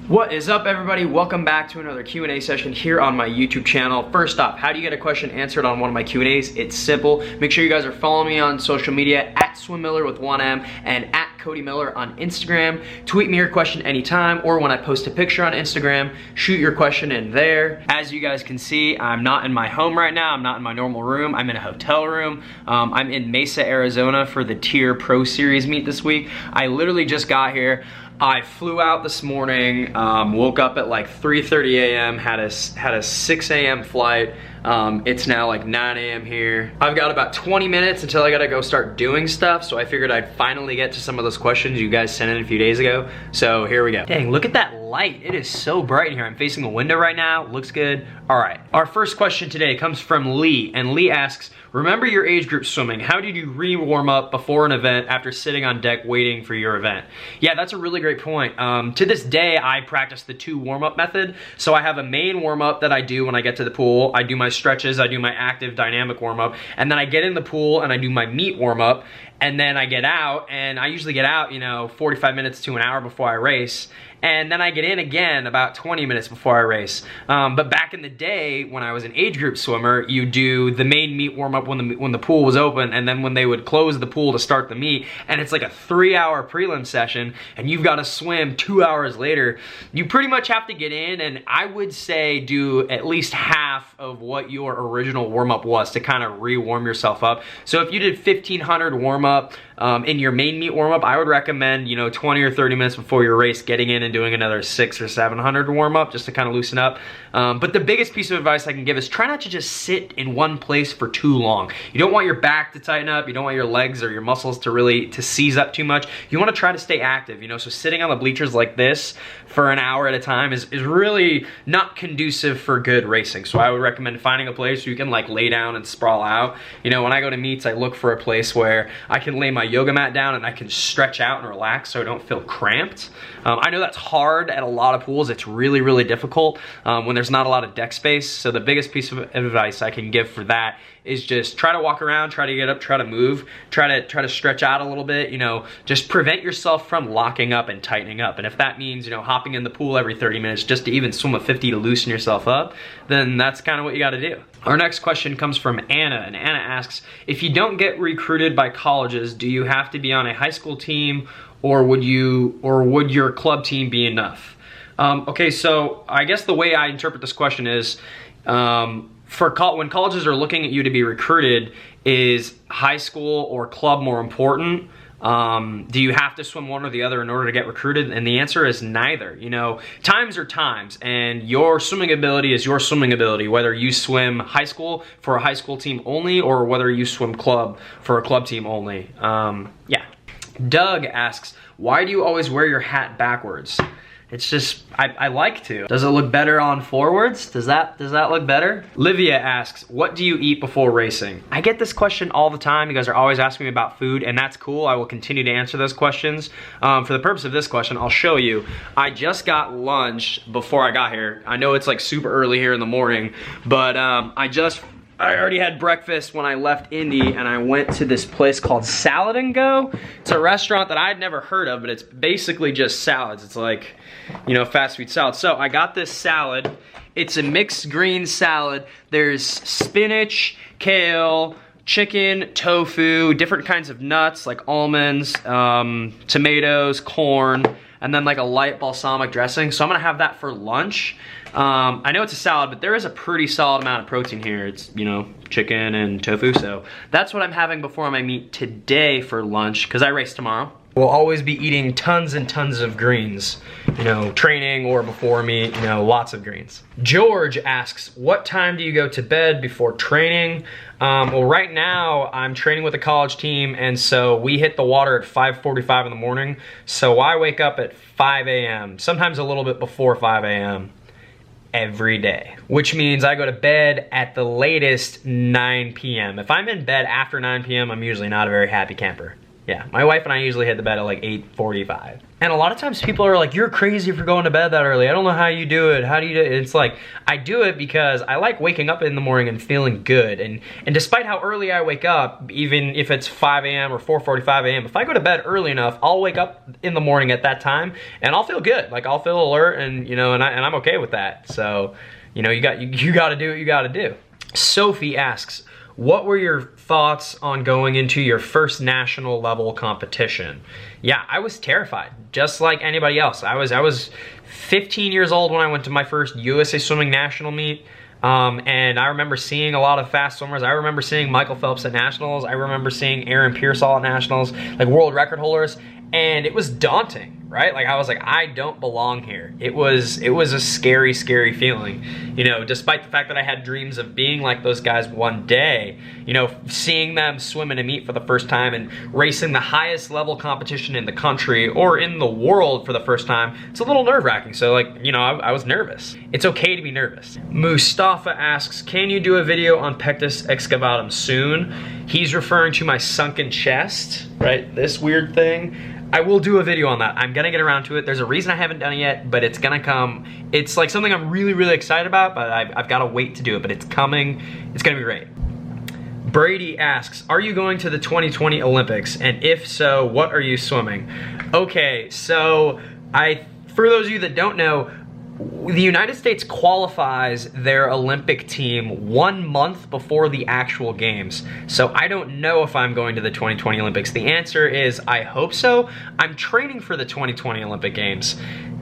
What is up, everybody? Welcome back to another Q&A session here on my YouTube channel. First off, how do you get a question answered on one of my Q&As? It's simple. Make sure you guys are following me on social media at SwimMiller with 1M and at Cody Miller on Instagram. Tweet me your question anytime, or when I post a picture on Instagram, shoot your question in there. As you guys can see, I'm not in my home right now. I'm not in my normal room. I'm in a hotel room. I'm in Mesa, Arizona for the Tier Pro Series meet this week. I literally just got here. I flew out this morning, woke up at like 3:30 a.m., had a 6 a.m. flight. It's now like 9 a.m. here. I've got about 20 minutes until I gotta go start doing stuff, so I figured I'd finally get to some of those questions you guys sent in a few days ago. So here we go. Dang, look at that light. It is so bright in here. I'm facing a window right now. Looks good. All right. Our first question today comes from Lee, and Lee asks, remember your age group swimming. How did you re-warm up before an event after sitting on deck waiting for your event? Yeah, that's a really great point. To this day, I practice the 2 warm-up method. So I have a main warm-up that I do when I get to the pool. I do my stretches, I do my active dynamic warm-up, and then I get in the pool and I do my meet warm-up, and then I get out, and I usually get out, 45 minutes to an hour before I race. And then I get in again about 20 minutes before I race. But back in the day, when I was an age group swimmer, you do the main meet warm-up when the pool was open, and then when they would close the pool to start the meet, and it's like a 3-hour prelim session, and you've got to swim 2 hours later. You pretty much have to get in, and I would say do at least half of what your original warm-up was to kind of re-warm yourself up. So if you did 1,500 warm-up in your main meet warm-up, I would recommend, 20 or 30 minutes before your race, getting in and doing another 600 or 700 warm-up just to kind of loosen up. But the biggest piece of advice I can give is try not to just sit in one place for too long. You don't want your back to tighten up. You don't want your legs or your muscles to seize up too much. You want to try to stay active, so sitting on the bleachers like this for an hour at a time is really not conducive for good racing. So I would recommend finding a place where you can like lay down and sprawl out. When I go to meets, I look for a place where I can lay my yoga mat down and I can stretch out and relax so I don't feel cramped. I know that's hard at a lot of pools. It's really, really difficult when there's not a lot of deck space. So the biggest piece of advice I can give for that is just try to walk around, try to get up, try to move, try to stretch out a little bit, just prevent yourself from locking up and tightening up. And if that means, hopping in the pool every 30 minutes just to even swim a 50 to loosen yourself up, then that's kind of what you got to do. Our next question comes from Anna, and Anna asks, if you don't get recruited by colleges, do you have to be on a high school team, or would your club team be enough? Okay, so I guess the way I interpret this question is, when colleges are looking at you to be recruited, is high school or club more important? Do you have to swim one or the other in order to get recruited? And the answer is neither. Times are times, and your swimming ability is your swimming ability, whether you swim high school for a high school team only, or whether you swim club for a club team only. Yeah. Doug asks, why do you always wear your hat backwards? It's just, I like to. Does it look better on forwards? Does that look better? Livia asks, what do you eat before racing? I get this question all the time. You guys are always asking me about food, and that's cool. I will continue to answer those questions. For the purpose of this question, I'll show you. I just got lunch before I got here. I know it's like super early here in the morning, but I already had breakfast when I left Indy, and I went to this place called Salad and Go. It's a restaurant that I'd never heard of, but it's basically just salads. It's like, fast food salad. So I got this salad. It's a mixed green salad. There's spinach, kale, chicken, tofu, different kinds of nuts like almonds, tomatoes, corn, and then like a light balsamic dressing. So I'm gonna have that for lunch. I know it's a salad, but there is a pretty solid amount of protein here. It's, chicken and tofu. So that's what I'm having before my meet today for lunch, because I race tomorrow. We'll always be eating tons and tons of greens, training or before meet, lots of greens. George asks, what time do you go to bed before training? Well, right now I'm training with a college team, and so we hit the water at 5:45 in the morning. So I wake up at 5 a.m., sometimes a little bit before 5 a.m. every day, which means I go to bed at the latest 9 p.m. If I'm in bed after 9 p.m., I'm usually not a very happy camper. Yeah, my wife and I usually hit the bed at like 8:45. And a lot of times people are like, you're crazy for going to bed that early. I don't know how you do it. How do you do it? It's like, I do it because I like waking up in the morning and feeling good. And despite how early I wake up, even if it's 5 a.m. or 4:45 a.m., if I go to bed early enough, I'll wake up in the morning at that time and I'll feel good. Like I'll feel alert and, you know, and I'm okay with that. So, you know, you got to do what you got to do. Sophie asks, what were your thoughts on going into your first national level competition? Yeah, I was terrified, just like anybody else. I was 15 years old when I went to my first USA Swimming National meet. And I remember seeing a lot of fast swimmers. I remember seeing Michael Phelps at nationals. I remember seeing Aaron Pearsall at nationals, like world record holders. And it was daunting, right? Like I was like, I don't belong here. It was a scary, scary feeling. You know, despite the fact that I had dreams of being like those guys one day, you know, seeing them swim in a meet for the first time and racing the highest level competition in the country or in the world for the first time, it's a little nerve-wracking. So like, you know, I was nervous. It's okay to be nervous. Mustafa asks, can you do a video on pectus excavatum soon? He's referring to my sunken chest, right? This weird thing. I will do a video on that. I'm gonna get around to it. There's a reason I haven't done it yet, but it's gonna come. It's like something I'm really, really excited about, but I've gotta wait to do it, but it's coming. It's gonna be great. Brady asks, are you going to the 2020 Olympics? And if so, what are you swimming? Okay, so for those of you that don't know, the United States qualifies their Olympic team 1 month before the actual games. So I don't know if I'm going to the 2020 Olympics. The answer is I hope so. I'm training for the 2020 Olympic Games.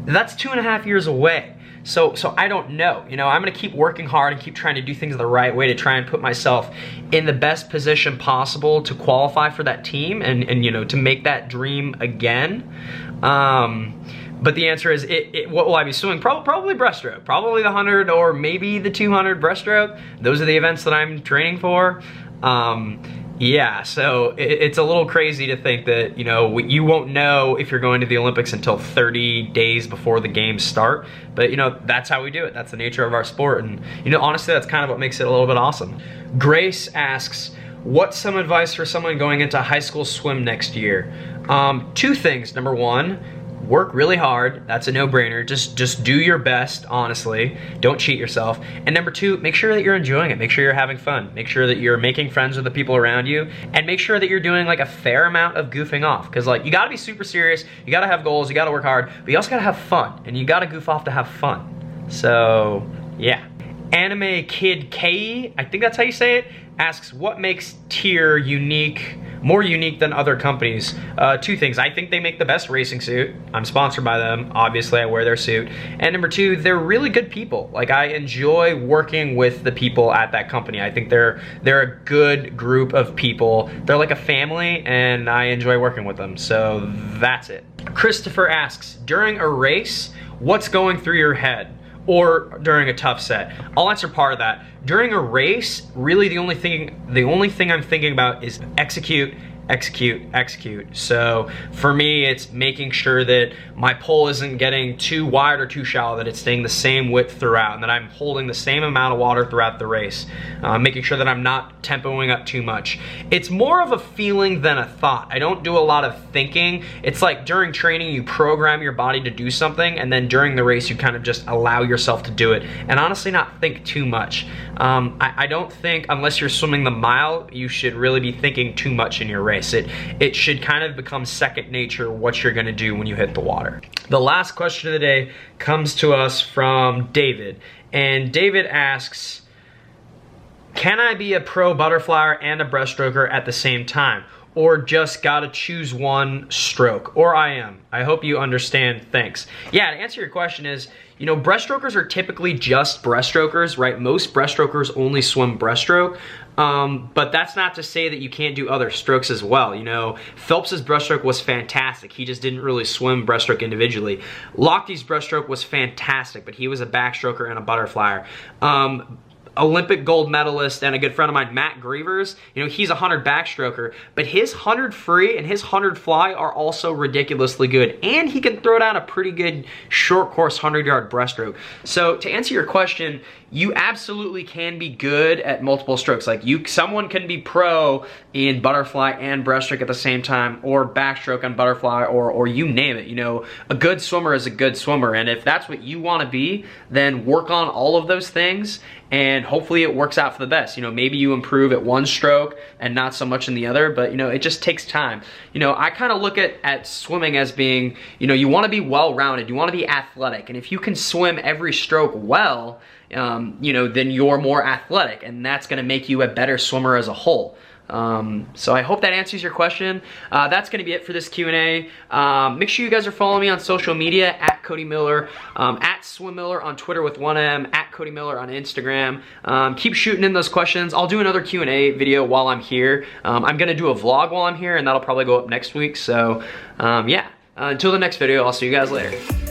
That's 2.5 years away. So I don't know. You know, I'm gonna keep working hard and keep trying to do things the right way to try and put myself in the best position possible to qualify for that team and you know, to make that dream again. But the answer is, what will I be swimming? Probably breaststroke. Probably the 100 or maybe the 200 breaststroke. Those are the events that I'm training for. Yeah, so it's a little crazy to think that, you know, you won't know if you're going to the Olympics until 30 days before the games start. But, you know, that's how we do it. That's the nature of our sport. And, you know, honestly, that's kind of what makes it a little bit awesome. Grace asks, what's some advice for someone going into high school swim next year? 2 things. Number 1, work really hard. That's a no-brainer. Just do your best, honestly. Don't cheat yourself. And number 2, make sure that you're enjoying it. Make sure you're having fun. Make sure that you're making friends with the people around you, and make sure that you're doing like a fair amount of goofing off. Because like, you gotta be super serious, you gotta have goals, you gotta work hard, but you also gotta have fun, and you gotta goof off to have fun. So, yeah. Anime Kid K, I think that's how you say it, asks, what makes Tier more unique than other companies? 2 things. I think they make the best racing suit. I'm sponsored by them. Obviously, I wear their suit. And number 2, they're really good people. Like, I enjoy working with the people at that company. I think they're a good group of people. They're like a family, and I enjoy working with them. So that's it. Christopher asks, during a race, what's going through your head? Or during a tough set? I'll answer part of that. During a race, really the only thing I'm thinking about is execute, execute, execute. So for me, it's making sure that my pole isn't getting too wide or too shallow, that it's staying the same width throughout, and that I'm holding the same amount of water throughout the race. Making sure that I'm not tempoing up too much. It's more of a feeling than a thought. I don't do a lot of thinking. It's like during training, you program your body to do something, and then during the race, you kind of just allow yourself to do it, and honestly not think too much. I don't think, unless you're swimming the mile, you should really be thinking too much in your race. It should kind of become second nature what you're gonna do when you hit the water. The last question of the day comes to us from David. And David asks, can I be a pro butterflyer and a breaststroker at the same time? Or just gotta choose one stroke? Or I am. I hope you understand, thanks. Yeah, to answer your question is, you know, breaststrokers are typically just breaststrokers, right? Most breaststrokers only swim breaststroke. But that's not to say that you can't do other strokes as well. You know, Phelps's breaststroke was fantastic. He just didn't really swim breaststroke individually. Lochtey's breaststroke was fantastic, but he was a backstroker and a butterflyer. Olympic gold medalist and a good friend of mine, Matt Grievers, you know, he's a 100 backstroker, but his 100 free and his 100 fly are also ridiculously good. And he can throw down a pretty good short course 100-yard breaststroke. So to answer your question, you absolutely can be good at multiple strokes. Like someone can be pro in butterfly and breaststroke at the same time, or backstroke on butterfly, or you name it. You know, a good swimmer is a good swimmer, and if that's what you want to be, then work on all of those things, and hopefully it works out for the best. You know, maybe you improve at one stroke and not so much in the other, but you know, it just takes time. You know, I kind of look at swimming as being, you know, you want to be well-rounded, you want to be athletic, and if you can swim every stroke well, you know, then you're more athletic, and that's going to make you a better swimmer as a whole. So I hope that answers your question. That's going to be it for this Q&A. Make sure you guys are following me on social media at Cody Miller, at Swim Miller on Twitter with 1M, at Cody Miller on Instagram. Keep shooting in those questions. I'll do another Q&A video while I'm here. I'm going to do a vlog while I'm here, and that'll probably go up next week. So yeah, until the next video, I'll see you guys later.